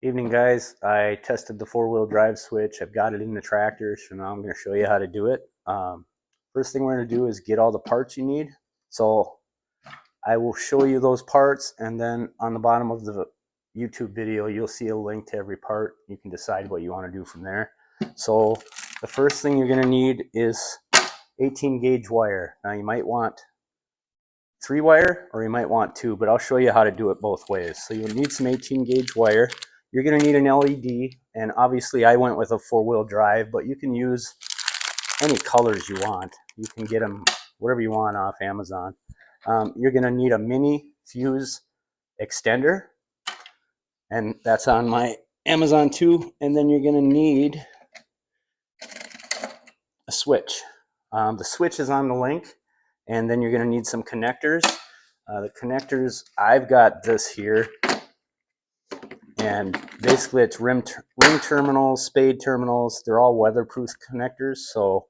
Evening, guys. I tested the four-wheel drive switch. I've got it in the tractor, so now I'm going to show you how to do it. First thing we're going to do is get all the parts you need. So I will show you those parts, and then on the bottom of the YouTube video, you'll see a link to every part. You can decide what you want to do from there. So the first thing you're going to need is 18 gauge wire. Now you might want 3 wire or you might want 2, but I'll show you how to do it both ways. So you'll need some 18 gauge wire. You're going to need an LED, and obviously I went with a 4-wheel drive, but you can use any colors you want. You can get them whatever you want off Amazon. You're going to need a mini fuse extender, and that's on my Amazon too. And then you're going to need a switch. The switch is on the link, and then you're going to need some connectors. The connectors, I've got this here. And basically it's ring terminals, spade terminals. They're all weatherproof connectors. So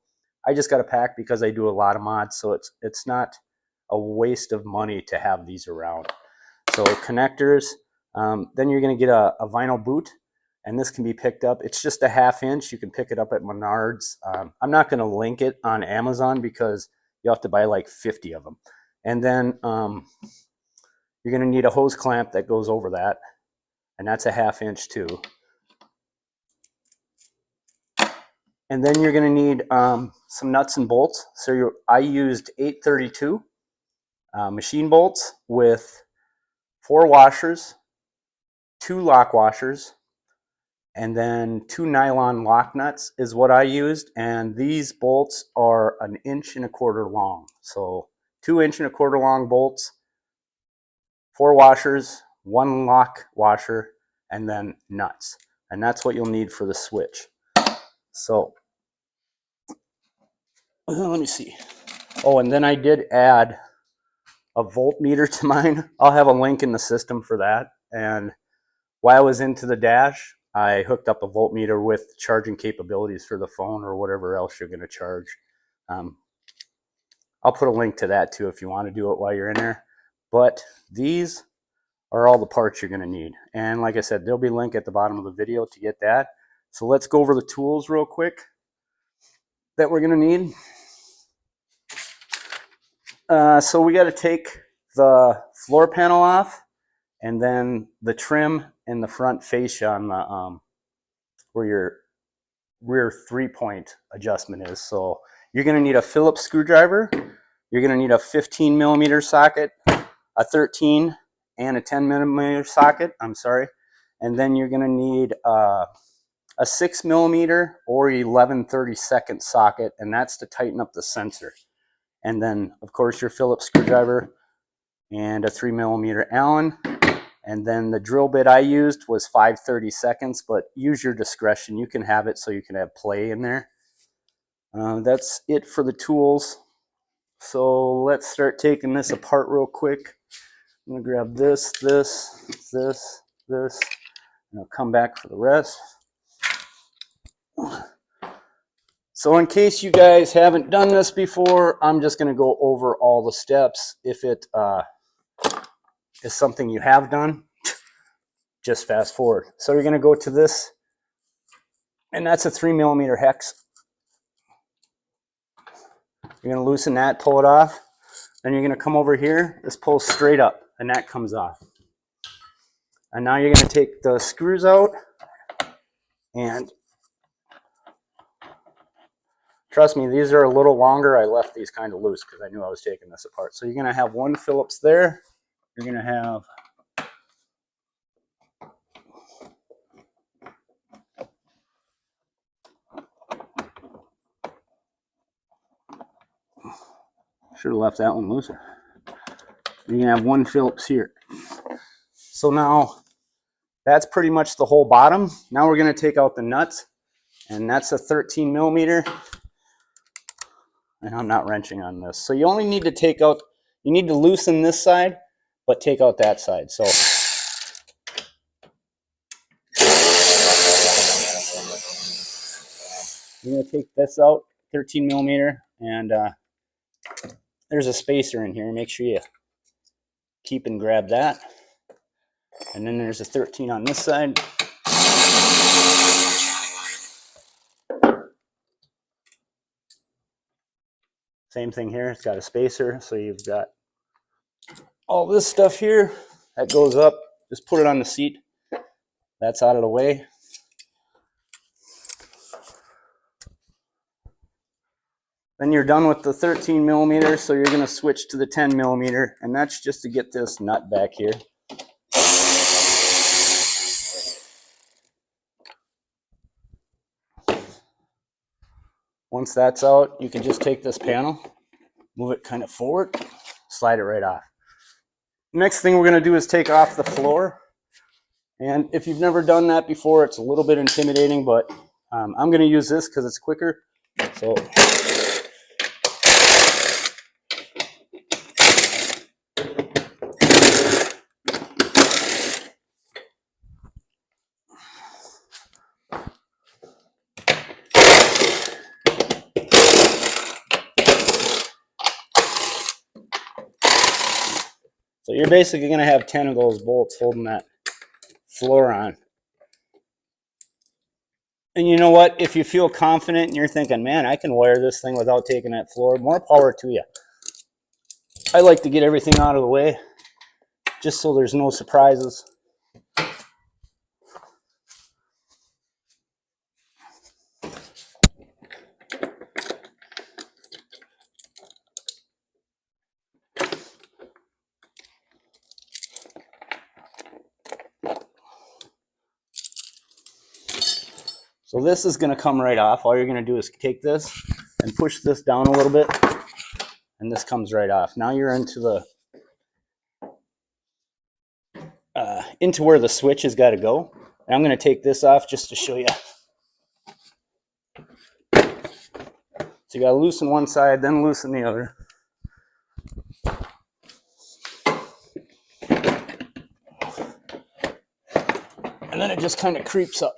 I just got a pack because I do a lot of mods. So it's not a waste of money to have these around. So connectors, then you're going to get a vinyl boot, and this can be picked up. It's just a 1/2 inch. You can pick it up at Menards. I'm not going to link it on Amazon because you have to buy like 50 of them. And then you're going to need a hose clamp that goes over that. And that's a 1/2 inch too. And then you're going to need some nuts and bolts. So I used 832 machine bolts with 4 washers, 2 lock washers, and then 2 nylon lock nuts is what I used. And these bolts are 1 1/4 inch long. So 2 1/4 inch long bolts, 4 washers, 1 lock washer, and then nuts. And that's what you'll need for the switch. So let me see. Oh, and then I did add a voltmeter to mine. I'll have a link in the system for that. And while I was into the dash, I hooked up a voltmeter with charging capabilities for the phone or whatever else you're going to charge. I'll put a link to that too if you want to do it while you're in there. But these are all the parts you're going to need. And like I said, there'll be a link at the bottom of the video to get that. So let's go over the tools real quick that we're going to need. So we got to take the floor panel off, and then the trim and the front fascia on the where your rear 3-point adjustment is. So you're going to need a Phillips screwdriver. You're going to need a 15 millimeter socket, a 13 and a 10 millimeter socket, and then you're going to need a 6 millimeter or 11/32 socket, and that's to tighten up the sensor. And then of course your Phillips screwdriver and a 3 millimeter Allen. And then the drill bit I used was 5/32, but use your discretion. You can have it so you can have play in there. That's it for the tools. So let's start taking this apart real quick. I'm going to grab this, and I'll come back for the rest. So in case you guys haven't done this before, I'm just going to go over all the steps. If it is something you have done, just fast forward. So you're going to go to this, and that's a 3 millimeter hex. You're going to loosen that, pull it off. Then you're going to come over here. This pulls straight up, and that comes off. And now you're going to take the screws out, and trust me, these are a little longer. I left these kind of loose because I knew I was taking this apart. So you're going to have 1 Phillips there. You're going to have should have left that one looser. You're going to have 1 Phillips here. So now that's pretty much the whole bottom. Now we're going to take out the nuts, and that's a 13 millimeter. And I'm not wrenching on this. So you only need to take out, you need to loosen this side, but take out that side. So you're going to take this out, 13 millimeter, and there's a spacer in here. Make sure you keep and grab that. And then there's a 13 on this side. Same thing here. It's got a spacer, so you've got all this stuff here that goes up. Just put it on the seat. That's out of the way. Then you're done with the 13 millimeter, so you're going to switch to the 10 millimeter, and that's just to get this nut back here. Once that's out, you can just take this panel, move it kind of forward, slide it right off. Next thing we're going to do is take off the floor. And if you've never done that before, it's a little bit intimidating, but I'm going to use this because it's quicker. So you're basically going to have 10 of those bolts holding that floor on. And you know what? If you feel confident and you're thinking, man, I can wire this thing without taking that floor, more power to you. I like to get everything out of the way just so there's no surprises. So this is going to come right off. All you're going to do is take this and push this down a little bit, and this comes right off. Now you're into the into where the switch has got to go. And I'm going to take this off just to show you. So you got to loosen one side, then loosen the other. And then it just kind of creeps up.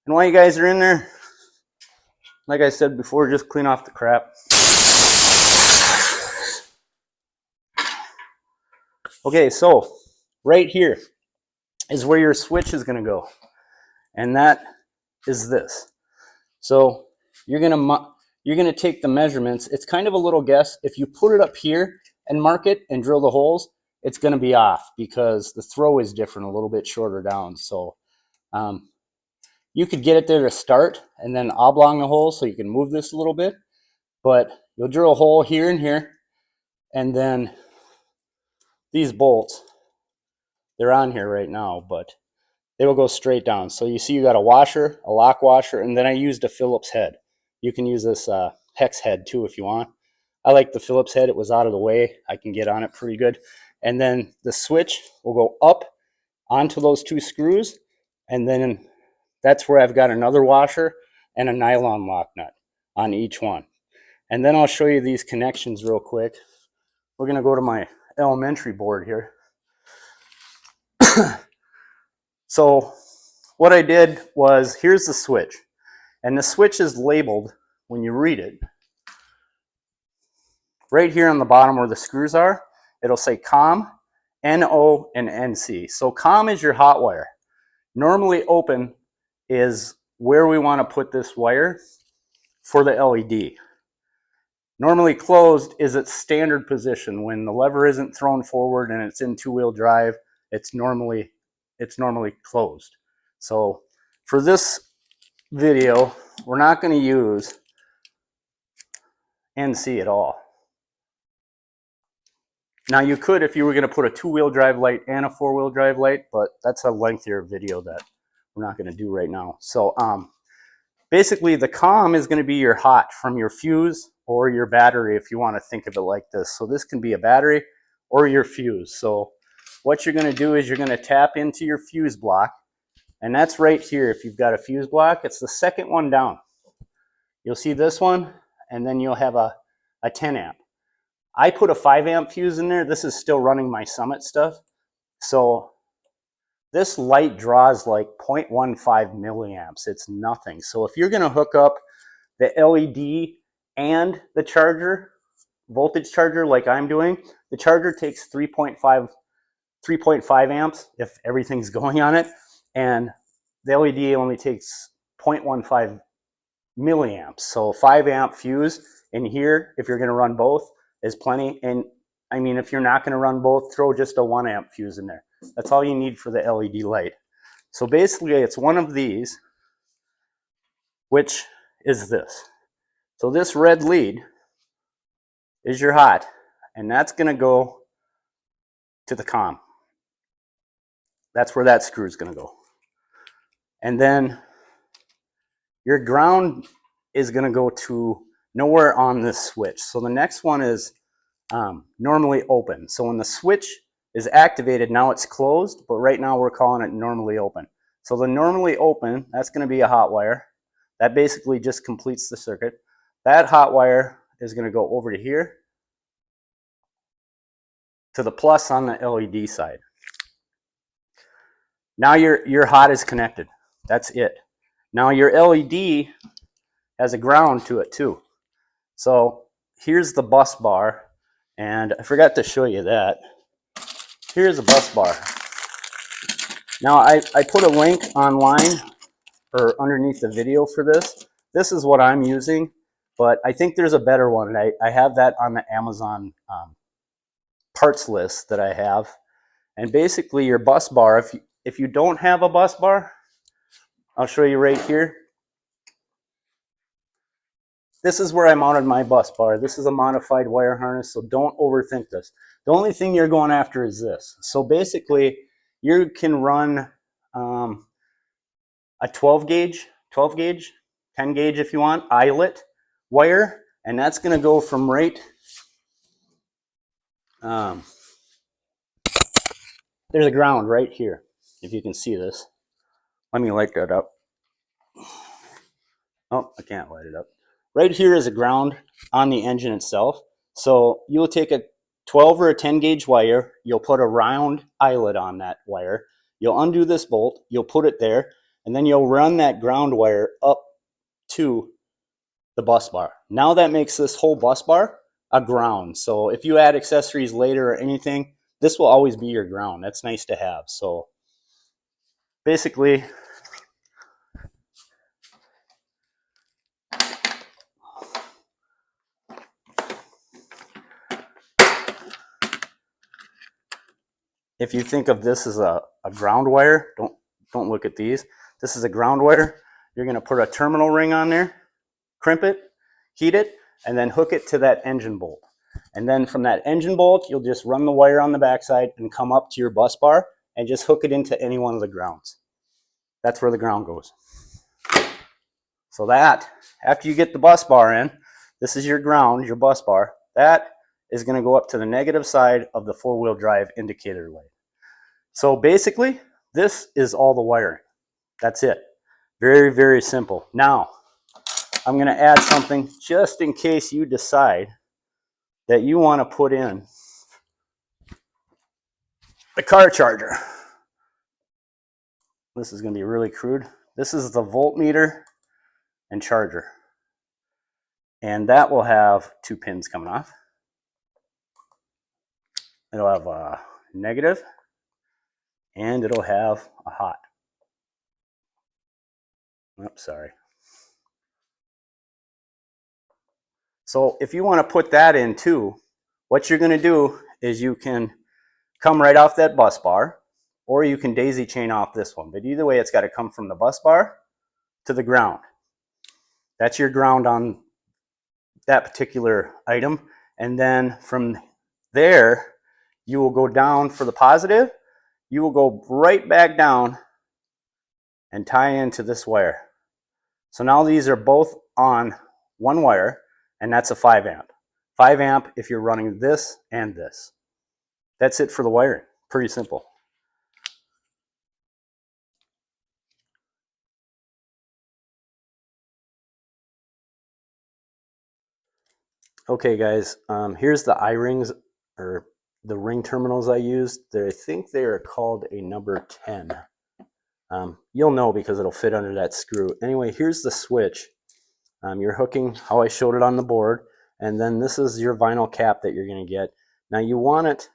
And while you guys are in there, like I said before, just clean off the crap. Okay, so right here is where your switch is going to go. And that is this. So you're going to take the measurements. It's kind of a little guess. If you put it up here and mark it and drill the holes, it's going to be off because the throw is different, a little bit shorter down. So you could get it there to start and then oblong the hole so you can move this a little bit. But you'll drill a hole here and here, and then these bolts, they're on here right now, but they will go straight down. So you see you got a washer, a lock washer, and then I used a Phillips head. You can use this hex head too if you want. I like the Phillips head. It was out of the way. I can get on it pretty good. And then the switch will go up onto those two screws, and then that's where I've got another washer and a nylon lock nut on each one. And then I'll show you these connections real quick. We're going to go to my elementary board here. So what I did was, here's the switch. And the switch is labeled when you read it. Right here on the bottom where the screws are, it'll say COM, NO, and NC. So COM is your hot wire. Normally open is where we want to put this wire for the LED. Normally closed is its standard position. When the lever isn't thrown forward and it's in two-wheel drive, it's normally closed. So for this video, we're not going to use NC at all. Now you could if you were going to put a two-wheel drive light and a four-wheel drive light, but that's a lengthier video that we're not going to do right now. So basically the COM is going to be your hot from your fuse or your battery if you want to think of it like this. So this can be a battery or your fuse. So what you're going to do is you're going to tap into your fuse block, and that's right here. If you've got a fuse block, it's the second one down. You'll see this one, and then you'll have a 10 amp. I put a 5 amp fuse in there. This is still running my Summit stuff. So this light draws like 0.15 milliamps. It's nothing. So if you're going to hook up the LED and the charger, voltage charger like I'm doing, the charger takes 3.5 amps if everything's going on it, and the LED only takes 0.15 milliamps. So 5 amp fuse in here, if you're going to run both, is plenty. And I mean, if you're not going to run both, throw just a 1 amp fuse in there. That's all you need for the LED light. So basically it's one of these, which is this. So this red lead is your hot, and that's going to go to the comm. That's where that screw is going to go. And then your ground is going to go to nowhere on this switch. So the next one is normally open. So when the switch is activated, now it's closed, but right now we're calling it normally open. So the normally open, that's going to be a hot wire. That basically just completes the circuit. That hot wire is going to go over to here to the plus on the LED side. Now your hot is connected. That's it. Now your LED has a ground to it too. So here's the bus bar, and I forgot to show you that. Here's a bus bar. Now I put a link online or underneath the video for this. This is what I'm using, but I think there's a better one. I have that on the Amazon parts list that I have. And basically your bus bar, if you don't have a bus bar, I'll show you right here. This is where I mounted my bus bar. This is a modified wire harness, so don't overthink this. The only thing you're going after is this. So basically, you can run a 12 gauge, 10 gauge if you want, eyelet wire, and that's going to go from right, there's a ground right here, if you can see this. Let me light that up. Oh, I can't light it up. Right here is a ground on the engine itself. So you'll take a 12 or a 10 gauge wire, you'll put a round eyelet on that wire, you'll undo this bolt, you'll put it there, and then you'll run that ground wire up to the bus bar. Now that makes this whole bus bar a ground. So if you add accessories later or anything, this will always be your ground. That's nice to have. So basically, if you think of this as a ground wire, don't look at these. This is a ground wire. You're going to put a terminal ring on there, crimp it, heat it, and then hook it to that engine bolt. And then from that engine bolt, you'll just run the wire on the backside and come up to your bus bar and just hook it into any one of the grounds. That's where the ground goes. So that, after you get the bus bar in, this is your ground, your bus bar. That is going to go up to the negative side of the four-wheel drive indicator light. So basically, this is all the wiring. That's it. Very, very simple. Now, I'm going to add something just in case you decide that you want to put in the car charger. This is going to be really crude. This is the voltmeter and charger. And that will have 2 pins coming off. It'll have a negative and it'll have a hot. Oops, sorry. So if you want to put that in too, what you're going to do is you can come right off that bus bar, or you can daisy chain off this one. But either way, it's got to come from the bus bar to the ground. That's your ground on that particular item. And then from there, you will go down for the positive. You will go right back down and tie into this wire. So now these are both on one wire, and that's a 5 amp. 5 amp if you're running this and this. That's it for the wiring. Pretty simple. Okay guys, here's the I-rings, or the ring terminals I used. I think they are called a number 10. You'll know because it'll fit under that screw. Anyway, here's the switch. You're hooking how I showed it on the board, and then this is your vinyl cap that you're going to get. Now you want it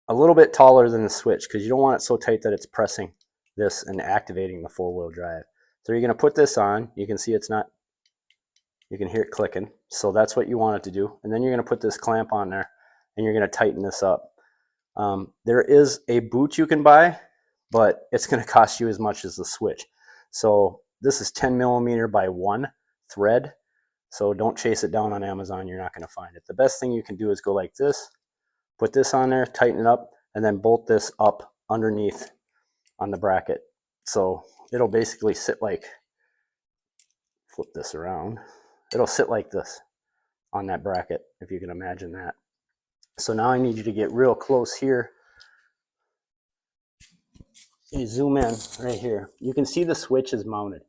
a little bit taller than the switch because you don't want it so tight that it's pressing this and activating the four-wheel drive. So you're going to put this on. You can see it's not, you can hear it clicking. So that's what you want it to do. And then you're going to put this clamp on there and you're going to tighten this up. There is a boot you can buy, but it's going to cost you as much as the switch. So this is 10 millimeter by 1 thread. So don't chase it down on Amazon. You're not going to find it. The best thing you can do is go like this, put this on there, tighten it up, and then bolt this up underneath on the bracket. So it'll basically sit like, flip this around, it'll sit like this on that bracket, if you can imagine that. So now I need you to get real close here. You zoom in right here. You can see the switch is mounted.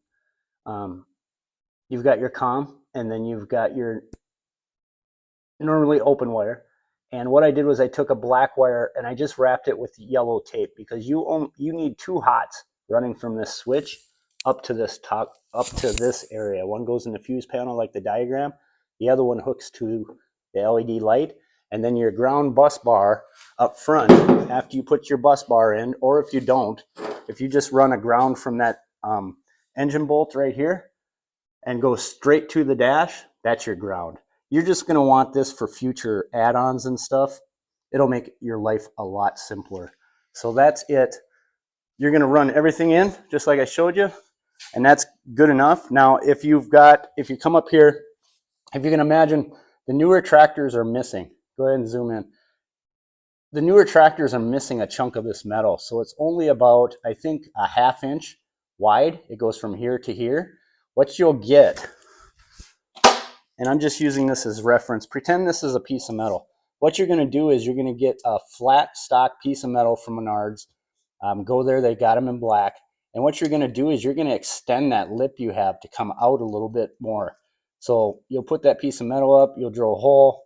You've got your COM, and then you've got your normally open wire. And what I did was I took a black wire and I just wrapped it with yellow tape, because you need 2 hots running from this switch up to this top, up to this area. One goes in the fuse panel like the diagram. The other one hooks to the LED light. And then your ground bus bar up front, after you put your bus bar in, or if you don't, if you just run a ground from that engine bolt right here and go straight to the dash, that's your ground. You're just going to want this for future add-ons and stuff. It'll make your life a lot simpler. So that's it. You're going to run everything in just like I showed you, and that's good enough. Now, if you come up here, if you can imagine, the newer tractors are missing. Go ahead and zoom in. The newer tractors are missing a chunk of this metal. So it's only about, I think, a 1/2 inch wide. It goes from here to here. What you'll get, and I'm just using this as reference, pretend this is a piece of metal. What you're going to do is you're going to get a flat stock piece of metal from Menards. Go there, they got them in black. And what you're going to do is you're going to extend that lip you have to come out a little bit more. So you'll put that piece of metal up, you'll drill a hole,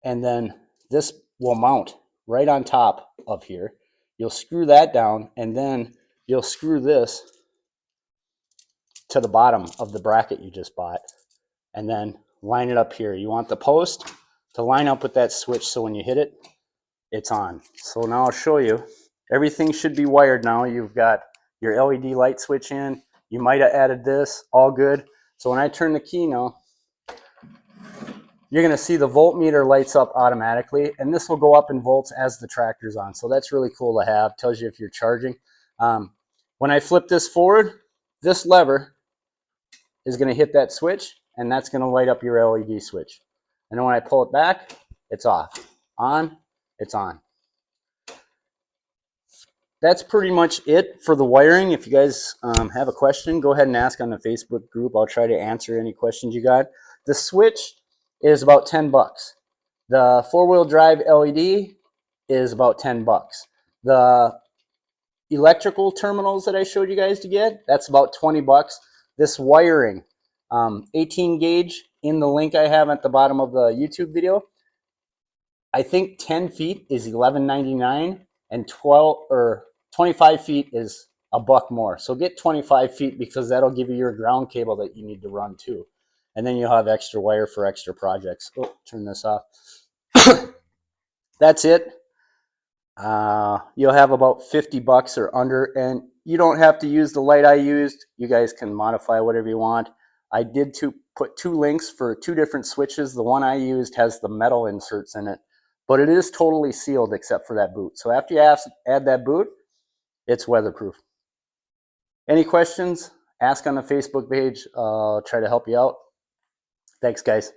and then this will mount right on top of here. You'll screw that down, and then you'll screw this to the bottom of the bracket you just bought, and then line it up here. You want the post to line up with that switch, so when you hit it, it's on. So now I'll show you. Everything should be wired now. You've got your LED light switch in. You might have added this, all good. So when I turn the key now, you're going to see the voltmeter lights up automatically, and this will go up in volts as the tractor's on. So that's really cool to have. Tells you if you're charging. When I flip this forward, this lever is going to hit that switch, and that's going to light up your LED switch. And then when I pull it back, it's off. On, it's on. That's pretty much it for the wiring. If you guys have a question, go ahead and ask on the Facebook group. I'll try to answer any questions you got. The switch is about 10 bucks. The 4-wheel drive LED is about 10 bucks. The electrical terminals that I showed you guys to get, that's about 20 bucks. This wiring, 18 gauge in the link I have at the bottom of the YouTube video. I think 10 feet is $11.99, and 25 feet is $1 more. So get 25 feet, because that'll give you your ground cable that you need to run too. And then you'll have extra wire for extra projects. Oh, turn this off. That's it. You'll have about 50 bucks or under, and you don't have to use the light I used. You guys can modify whatever you want. I did put 2 links for 2 different switches. The one I used has the metal inserts in it, but it is totally sealed except for that boot. So after you add that boot, it's weatherproof. Any questions? Ask on the Facebook page. I'll try to help you out. Thanks, guys.